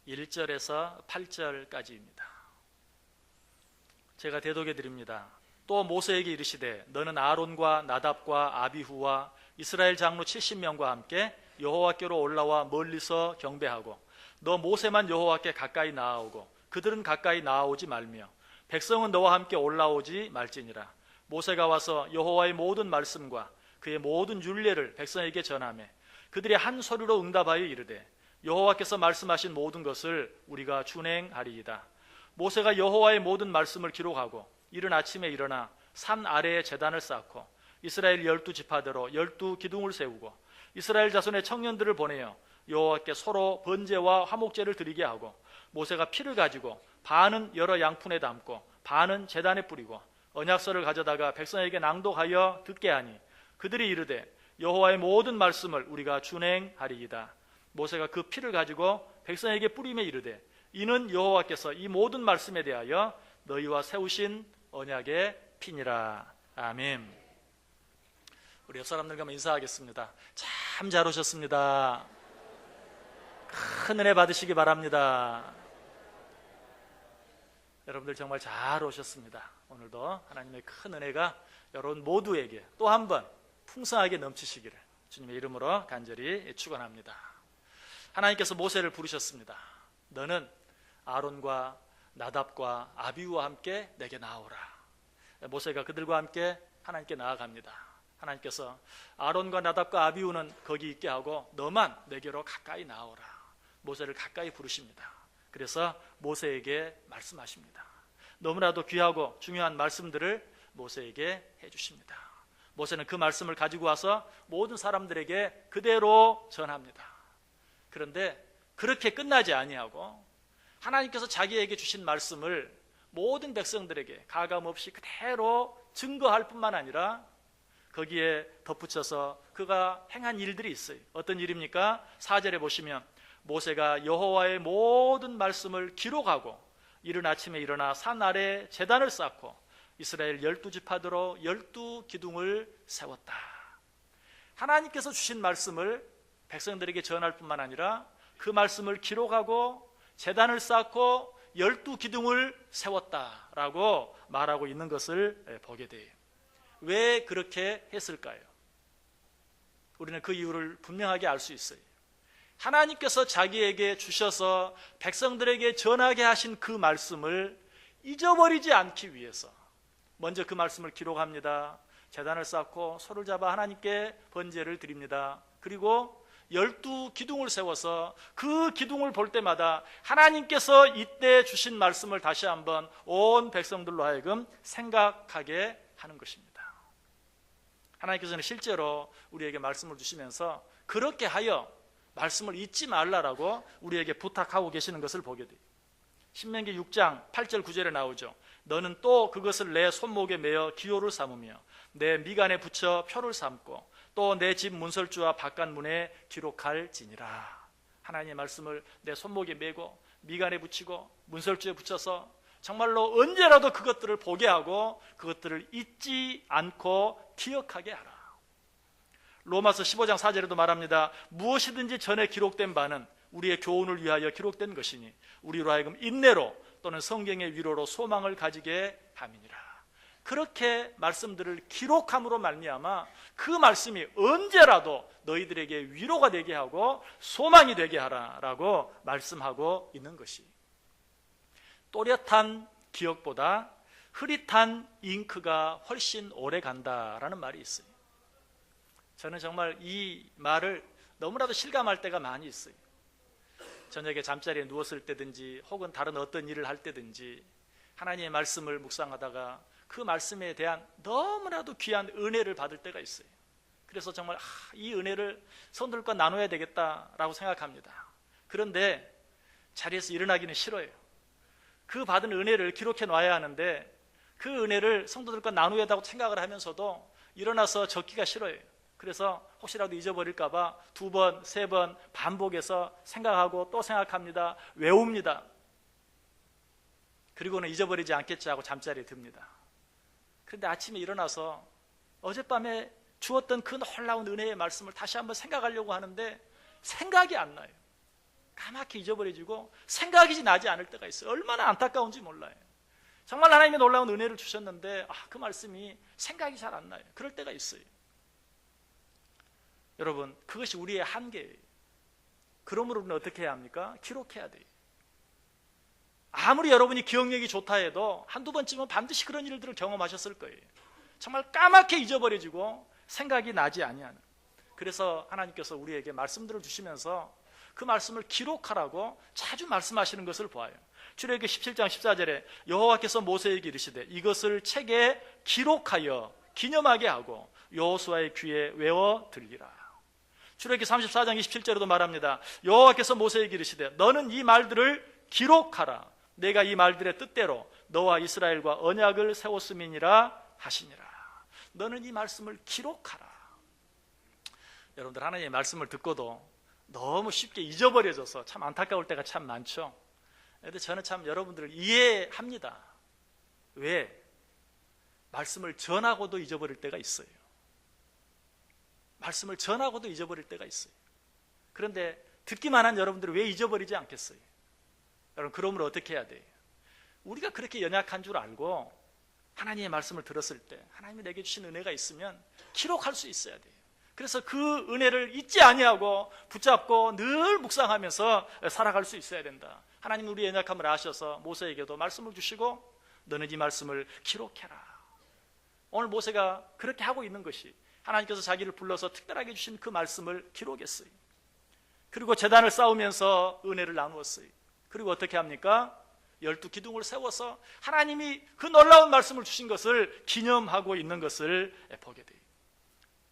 1절에서 8절까지입니다. 제가 대독해 드립니다. 또 모세에게 이르시되 너는 아론과 나답과 아비후와 이스라엘 장로 70명과 함께 여호와께로 올라와 멀리서 경배하고 너 모세만 여호와께 가까이 나아오고 그들은 가까이 나아오지 말며 백성은 너와 함께 올라오지 말지니라. 모세가 와서 여호와의 모든 말씀과 그의 모든 율례를 백성에게 전하매 그들이 한 소리로 응답하여 이르되 여호와께서 말씀하신 모든 것을 우리가 준행하리이다. 모세가 여호와의 모든 말씀을 기록하고 이른 아침에 일어나 산 아래에 제단을 쌓고 이스라엘 12지파대로 12기둥을 세우고 이스라엘 자손의 청년들을 보내어 여호와께 서로 번제와 화목제를 드리게 하고 모세가 피를 가지고 반은 여러 양푼에 담고 반은 제단에 뿌리고 언약서를 가져다가 백성에게 낭독하여 듣게 하니 그들이 이르되 여호와의 모든 말씀을 우리가 준행하리이다. 모세가 그 피를 가지고 백성에게 뿌리며 이르되 이는 여호와께서 이 모든 말씀에 대하여 너희와 세우신 언약의 피니라. 아멘. 우리 옆 사람들과 한번 인사하겠습니다. 참 잘 오셨습니다. 큰 은혜 받으시기 바랍니다. 여러분들 정말 잘 오셨습니다. 오늘도 하나님의 큰 은혜가 여러분 모두에게 또 한 번 풍성하게 넘치시기를 주님의 이름으로 간절히 축원합니다. 하나님께서 모세를 부르셨습니다. 너는 아론과 나답과 아비후와 함께 내게 나아오라. 모세가 그들과 함께 하나님께 나아갑니다. 하나님께서 아론과 나답과 아비후는 거기 있게 하고 너만 내게로 가까이 나아오라. 모세를 가까이 부르십니다. 그래서 모세에게 말씀하십니다. 너무나도 귀하고 중요한 말씀들을 모세에게 해주십니다. 모세는 그 말씀을 가지고 와서 모든 사람들에게 그대로 전합니다. 그런데 그렇게 끝나지 아니하고 하나님께서 자기에게 주신 말씀을 모든 백성들에게 가감없이 그대로 증거할 뿐만 아니라 거기에 덧붙여서 그가 행한 일들이 있어요. 어떤 일입니까? 4절에 보시면 모세가 여호와의 모든 말씀을 기록하고 이른 아침에 일어나 산 아래 제단을 쌓고 이스라엘 12지파대로 12기둥을 세웠다. 하나님께서 주신 말씀을 백성들에게 전할 뿐만 아니라 그 말씀을 기록하고 제단을 쌓고 12기둥을 세웠다라고 말하고 있는 것을 보게 돼요. 왜 그렇게 했을까요? 우리는 그 이유를 분명하게 알 수 있어요. 하나님께서 자기에게 주셔서 백성들에게 전하게 하신 그 말씀을 잊어버리지 않기 위해서 먼저 그 말씀을 기록합니다. 제단을 쌓고 소를 잡아 하나님께 번제를 드립니다. 그리고 12기둥을 세워서 그 기둥을 볼 때마다 하나님께서 이때 주신 말씀을 다시 한번 온 백성들로 하여금 생각하게 하는 것입니다. 하나님께서는 실제로 우리에게 말씀을 주시면서 그렇게 하여 말씀을 잊지 말라라고 우리에게 부탁하고 계시는 것을 보게 돼요. 신명기 6장 8절 9절에 나오죠. 너는 또 그것을 내 손목에 매어 기호를 삼으며 내 미간에 붙여 표를 삼고 또 내 집 문설주와 바깥문에 기록할지니라. 하나님의 말씀을 내 손목에 매고 미간에 붙이고 문설주에 붙여서 정말로 언제라도 그것들을 보게 하고 그것들을 잊지 않고 기억하게 하라. 로마서 15장 4절에도 말합니다. 무엇이든지 전에 기록된 바는 우리의 교훈을 위하여 기록된 것이니 우리로 하여금 인내로 또는 성경의 위로로 소망을 가지게 함이니라. 그렇게 말씀들을 기록함으로 말미암아 그 말씀이 언제라도 너희들에게 위로가 되게 하고 소망이 되게 하라라고 말씀하고 있는 것이, 또렷한 기억보다 흐릿한 잉크가 훨씬 오래 간다라는 말이 있어요. 저는 정말 이 말을 너무나도 실감할 때가 많이 있어요. 저녁에 잠자리에 누웠을 때든지 혹은 다른 어떤 일을 할 때든지 하나님의 말씀을 묵상하다가 그 말씀에 대한 너무나도 귀한 은혜를 받을 때가 있어요. 그래서 정말 이 은혜를 성도들과 나눠야 되겠다라고 생각합니다. 그런데 자리에서 일어나기는 싫어요. 그 받은 은혜를 기록해 놔야 하는데 그 은혜를 성도들과 나누어야 한다고 생각을 하면서도 일어나서 적기가 싫어요. 그래서 혹시라도 잊어버릴까 봐 2번, 3번 반복해서 생각하고 또 생각합니다. 외웁니다. 그리고는 잊어버리지 않겠지 하고 잠자리에 듭니다. 그런데 아침에 일어나서 어젯밤에 주었던 그 놀라운 은혜의 말씀을 다시 한번 생각하려고 하는데 생각이 안 나요. 까맣게 잊어버려지고 생각이 나지 않을 때가 있어요. 얼마나 안타까운지 몰라요. 정말 하나님의 놀라운 은혜를 주셨는데 그 말씀이 생각이 잘 안 나요. 그럴 때가 있어요. 여러분, 그것이 우리의 한계예요. 그러므로 우리는 어떻게 해야 합니까? 기록해야 돼요. 아무리 여러분이 기억력이 좋다 해도 한두 번쯤은 반드시 그런 일들을 경험하셨을 거예요. 정말 까맣게 잊어버려지고 생각이 나지 아니하는. 그래서 하나님께서 우리에게 말씀들을 주시면서 그 말씀을 기록하라고 자주 말씀하시는 것을 보아요. 출애굽기 17장 14절에 여호와께서 모세에게 이르시되 이것을 책에 기록하여 기념하게 하고 여호수아의 귀에 외워 들리라. 출애굽기 34장 27절에도 말합니다. 여호와께서 모세에게 이르시되 너는 이 말들을 기록하라. 내가 이 말들의 뜻대로 너와 이스라엘과 언약을 세웠음이니라 하시니라. 너는 이 말씀을 기록하라. 여러분들, 하나님의 말씀을 듣고도 너무 쉽게 잊어버려져서 참 안타까울 때가 참 많죠. 그런데 저는 참 여러분들을 이해합니다. 왜? 말씀을 전하고도 잊어버릴 때가 있어요. 말씀을 전하고도 잊어버릴 때가 있어요. 그런데 듣기만 한 여러분들은 왜 잊어버리지 않겠어요? 여러분, 그러므로 어떻게 해야 돼요? 우리가 그렇게 연약한 줄 알고 하나님의 말씀을 들었을 때 하나님이 내게 주신 은혜가 있으면 기록할 수 있어야 돼요. 그래서 그 은혜를 잊지 아니하고 붙잡고 늘 묵상하면서 살아갈 수 있어야 된다. 하나님 우리의 연약함을 아셔서 모세에게도 말씀을 주시고 너는 이 말씀을 기록해라. 오늘 모세가 그렇게 하고 있는 것이 하나님께서 자기를 불러서 특별하게 주신 그 말씀을 기록했어요. 그리고 제단을 쌓으면서 은혜를 나누었어요. 그리고 어떻게 합니까? 12기둥을 세워서 하나님이 그 놀라운 말씀을 주신 것을 기념하고 있는 것을 보게 돼요.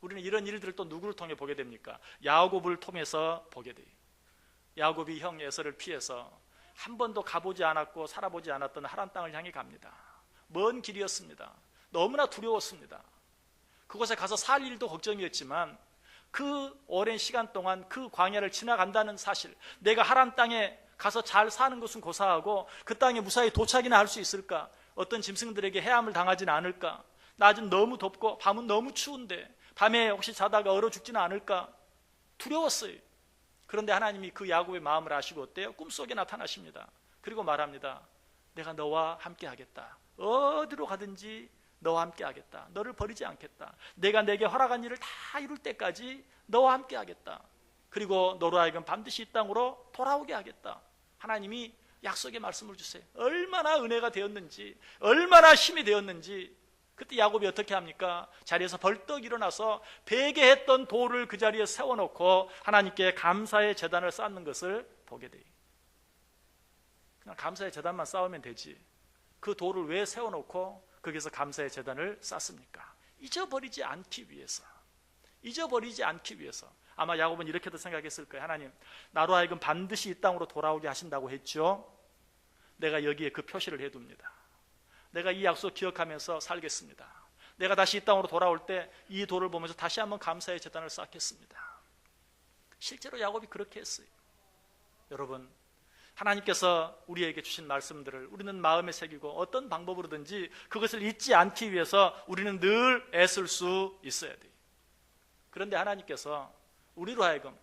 우리는 이런 일들을 또 누구를 통해 보게 됩니까? 야곱을 통해서 보게 돼요. 야곱이 형 에서를 피해서 한 번도 가보지 않았고 살아보지 않았던 하란 땅을 향해 갑니다. 먼 길이었습니다. 너무나 두려웠습니다. 그곳에 가서 살 일도 걱정이었지만 그 오랜 시간 동안 그 광야를 지나간다는 사실, 내가 하란 땅에 가서 잘 사는 것은 고사하고 그 땅에 무사히 도착이나 할 수 있을까? 어떤 짐승들에게 해함을 당하지는 않을까? 낮은 너무 덥고 밤은 너무 추운데 밤에 혹시 자다가 얼어 죽지는 않을까? 두려웠어요. 그런데 하나님이 그 야곱의 마음을 아시고 어때요? 꿈속에 나타나십니다. 그리고 말합니다. 내가 너와 함께 하겠다. 어디로 가든지 너와 함께 하겠다. 너를 버리지 않겠다. 내가 내게 허락한 일을 다 이룰 때까지 너와 함께 하겠다. 그리고 너로 하여금 반드시 이 땅으로 돌아오게 하겠다. 하나님이 약속의 말씀을 주세요. 얼마나 은혜가 되었는지, 얼마나 힘이 되었는지. 그때 야곱이 어떻게 합니까? 자리에서 벌떡 일어나서 베개했던 돌을 그 자리에 세워놓고 하나님께 감사의 제단을 쌓는 것을 보게 돼요. 그냥 감사의 제단만 쌓으면 되지. 그 돌을 왜 세워놓고 거기서 감사의 제단을 쌓습니까? 잊어버리지 않기 위해서. 잊어버리지 않기 위해서. 아마 야곱은 이렇게도 생각했을 거예요. 하나님, 나로 하여금 반드시 이 땅으로 돌아오게 하신다고 했죠. 내가 여기에 그 표시를 해둡니다. 내가 이 약속 기억하면서 살겠습니다. 내가 다시 이 땅으로 돌아올 때 이 돌을 보면서 다시 한번 감사의 제단을 쌓겠습니다. 실제로 야곱이 그렇게 했어요. 여러분, 하나님께서 우리에게 주신 말씀들을 우리는 마음에 새기고 어떤 방법으로든지 그것을 잊지 않기 위해서 우리는 늘 애쓸 수 있어야 돼요. 그런데 하나님께서 우리로 하여금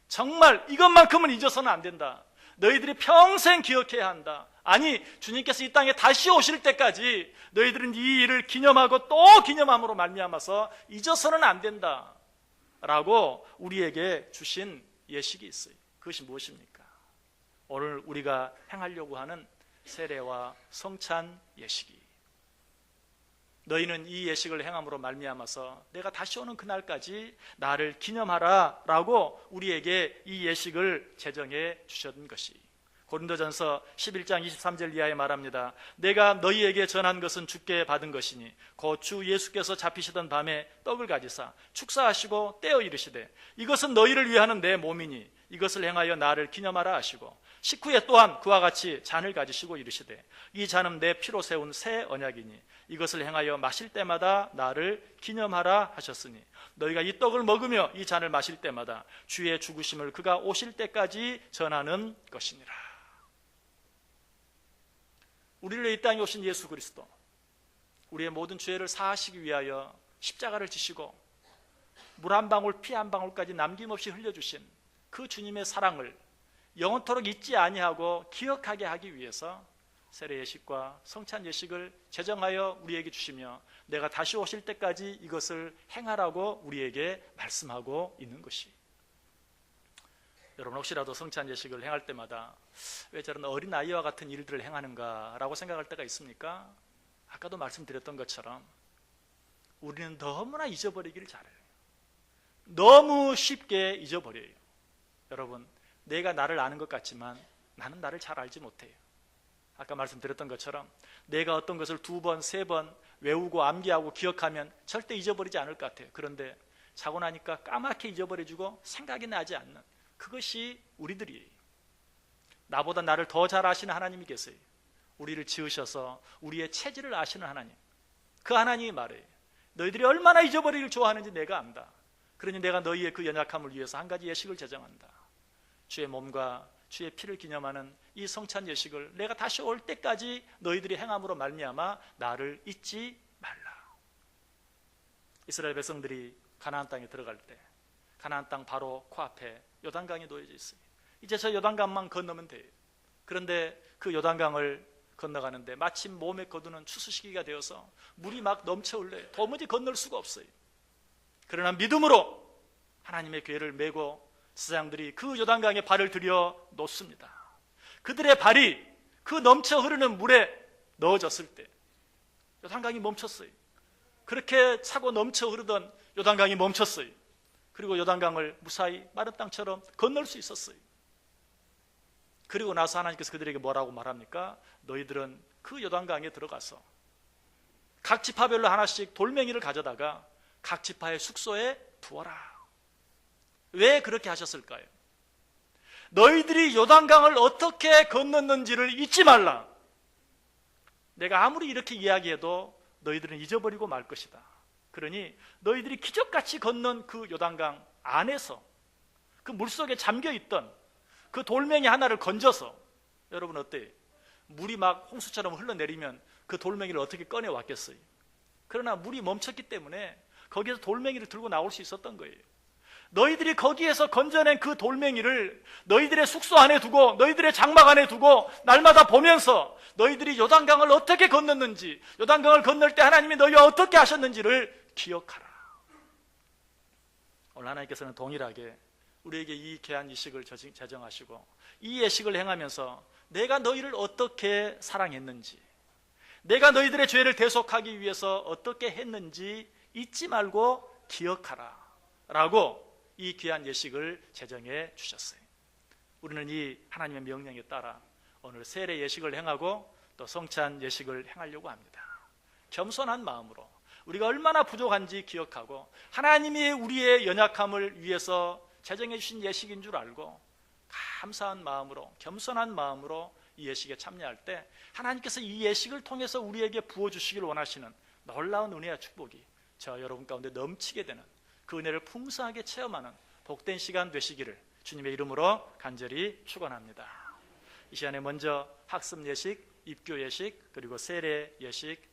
정말 이것만큼은 잊어서는 안 된다. 너희들이 평생 기억해야 한다. 아니, 주님께서 이 땅에 다시 오실 때까지 너희들은 이 일을 기념하고 또 기념함으로 말미암아서 잊어서는 안 된다 라고 우리에게 주신 예식이 있어요. 그것이 무엇입니까? 오늘 우리가 행하려고 하는 세례와 성찬 예식이, 너희는 이 예식을 행함으로 말미암아서 내가 다시 오는 그날까지 나를 기념하라 라고 우리에게 이 예식을 제정해 주셨던 것이, 고린도전서 11장 23절 이하에 말합니다. 내가 너희에게 전한 것은 주께 받은 것이니 곧 주 예수께서 잡히시던 밤에 떡을 가지사 축사하시고 떼어 이르시되 이것은 너희를 위하는 내 몸이니 이것을 행하여 나를 기념하라 하시고, 식후에 또한 그와 같이 잔을 가지시고 이르시되 이 잔은 내 피로 세운 새 언약이니 이것을 행하여 마실 때마다 나를 기념하라 하셨으니 너희가 이 떡을 먹으며 이 잔을 마실 때마다 주의 죽으심을 그가 오실 때까지 전하는 것이니라. 우리를 이 땅에 오신 예수 그리스도, 우리의 모든 죄를 사하시기 위하여 십자가를 지시고 물 한 방울 피 한 방울까지 남김없이 흘려주신 그 주님의 사랑을 영원토록 잊지 아니하고 기억하게 하기 위해서 세례 예식과 성찬 예식을 제정하여 우리에게 주시며 내가 다시 오실 때까지 이것을 행하라고 우리에게 말씀하고 있는 것이. 여러분 혹시라도 성찬 예식을 행할 때마다 왜 저런 어린아이와 같은 일들을 행하는가라고 생각할 때가 있습니까? 아까도 말씀드렸던 것처럼 우리는 너무나 잊어버리기를 잘해요. 너무 쉽게 잊어버려요. 여러분, 내가 나를 아는 것 같지만 나는 나를 잘 알지 못해요. 아까 말씀드렸던 것처럼 내가 어떤 것을 2번, 3번 외우고 암기하고 기억하면 절대 잊어버리지 않을 것 같아요. 그런데 자고 나니까 까맣게 잊어버려지고 생각이 나지 않는, 그것이 우리들이에요. 나보다 나를 더 잘 아시는 하나님이 계세요. 우리를 지으셔서 우리의 체질을 아시는 하나님. 그 하나님이 말해요. 너희들이 얼마나 잊어버리기를 좋아하는지 내가 안다. 그러니 내가 너희의 그 연약함을 위해서 한 가지 예식을 제정한다. 주의 몸과 주의 피를 기념하는 이 성찬 예식을 내가 다시 올 때까지 너희들이 행함으로 말미암아 나를 잊지 말라. 이스라엘 백성들이 가나안 땅에 들어갈 때 가나안 땅 바로 코앞에 요단강이 놓여져 있어요. 이제 저 요단강만 건너면 돼요. 그런데 그 요단강을 건너가는데 마침 몸에 거두는 추수 시기가 되어서 물이 막 넘쳐 흘러요. 도무지 건널 수가 없어요. 그러나 믿음으로 하나님의 궤를 메고 제사장들이 그 요단강에 발을 들여 놓습니다. 그들의 발이 그 넘쳐 흐르는 물에 넣어졌을 때 요단강이 멈췄어요. 그렇게 차고 넘쳐 흐르던 요단강이 멈췄어요. 그리고 요단강을 무사히 마른 땅처럼 건널 수 있었어요. 그리고 나서 하나님께서 그들에게 뭐라고 말합니까? 너희들은 그 요단강에 들어가서 각 지파별로 하나씩 돌멩이를 가져다가 각 지파의 숙소에 두어라. 왜 그렇게 하셨을까요? 너희들이 요단강을 어떻게 건넜는지를 잊지 말라. 내가 아무리 이렇게 이야기해도 너희들은 잊어버리고 말 것이다. 그러니 너희들이 기적같이 건넌 그 요단강 안에서 그 물속에 잠겨있던 그 돌멩이 하나를 건져서, 여러분 어때요? 물이 막 홍수처럼 흘러내리면 그 돌멩이를 어떻게 꺼내왔겠어요? 그러나 물이 멈췄기 때문에 거기에서 돌멩이를 들고 나올 수 있었던 거예요. 너희들이 거기에서 건져낸 그 돌멩이를 너희들의 숙소 안에 두고 너희들의 장막 안에 두고 날마다 보면서 너희들이 요단강을 어떻게 건넜는지, 요단강을 건널 때 하나님이 너희와 어떻게 하셨는지를 기억하라. 오늘 하나님께서는 동일하게 우리에게 이 귀한 예식을 제정하시고 이 예식을 행하면서 내가 너희를 어떻게 사랑했는지, 내가 너희들의 죄를 대속하기 위해서 어떻게 했는지 잊지 말고 기억하라 라고 이 귀한 예식을 제정해 주셨어요. 우리는 이 하나님의 명령에 따라 오늘 세례 예식을 행하고 또 성찬 예식을 행하려고 합니다. 겸손한 마음으로 우리가 얼마나 부족한지 기억하고 하나님이 우리의 연약함을 위해서 제정해 주신 예식인 줄 알고 감사한 마음으로, 겸손한 마음으로 이 예식에 참여할 때 하나님께서 이 예식을 통해서 우리에게 부어주시길 원하시는 놀라운 은혜와 축복이 저 여러분 가운데 넘치게 되는, 그 은혜를 풍성하게 체험하는 복된 시간 되시기를 주님의 이름으로 간절히 축원합니다. 이 시간에 먼저 학습 예식, 입교 예식, 그리고 세례 예식